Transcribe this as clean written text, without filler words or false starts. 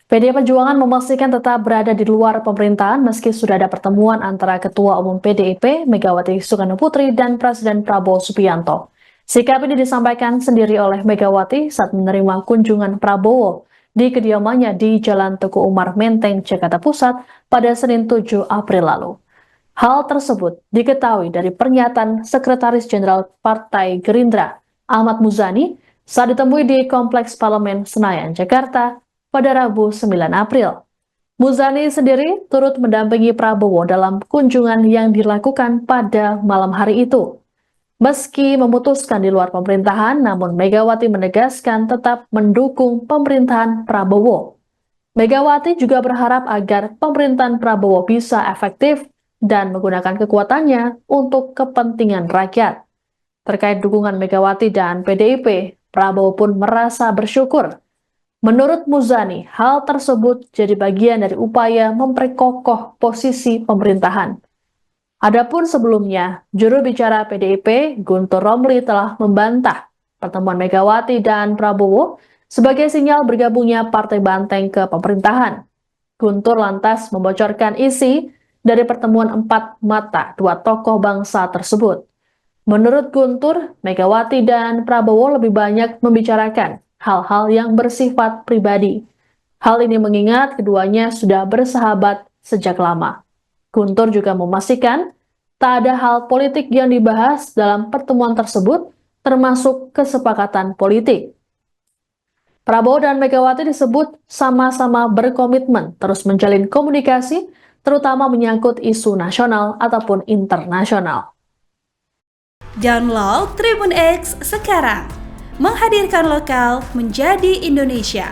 PDI Perjuangan memastikan tetap berada di luar pemerintahan meski sudah ada pertemuan antara Ketua Umum PDIP, Megawati Soekarno Putri, dan Presiden Prabowo Subianto. Sikap ini disampaikan sendiri oleh Megawati saat menerima kunjungan Prabowo di kediamannya di Jalan Teguh Umar Menteng, Jakarta Pusat pada Senin 7 April lalu. Hal tersebut diketahui dari pernyataan Sekretaris Jenderal Partai Gerindra, Ahmad Muzani, saat ditemui di Kompleks Parlemen Senayan, Jakarta, pada Rabu 9 April. Muzani sendiri turut mendampingi Prabowo dalam kunjungan yang dilakukan pada malam hari itu. Meski memutuskan di luar pemerintahan, namun Megawati menegaskan tetap mendukung pemerintahan Prabowo. Megawati juga berharap agar pemerintahan Prabowo bisa efektif dan menggunakan kekuatannya untuk kepentingan rakyat. Terkait dukungan Megawati dan PDIP, Prabowo pun merasa bersyukur. Menurut Muzani, hal tersebut jadi bagian dari upaya memperkokoh posisi pemerintahan. Adapun sebelumnya, juru bicara PDIP, Guntur Romli telah membantah pertemuan Megawati dan Prabowo sebagai sinyal bergabungnya Partai Banteng ke pemerintahan. Guntur lantas membocorkan isi dari pertemuan empat mata dua tokoh bangsa tersebut. Menurut Guntur, Megawati dan Prabowo lebih banyak membicarakan hal-hal yang bersifat pribadi. Hal ini mengingat keduanya sudah bersahabat sejak lama. Guntur juga memastikan tak ada hal politik yang dibahas dalam pertemuan tersebut, termasuk kesepakatan politik. Prabowo dan Megawati disebut sama-sama berkomitmen terus menjalin komunikasi, terutama menyangkut isu nasional ataupun internasional. Download Tribun X sekarang, menghadirkan lokal menjadi Indonesia.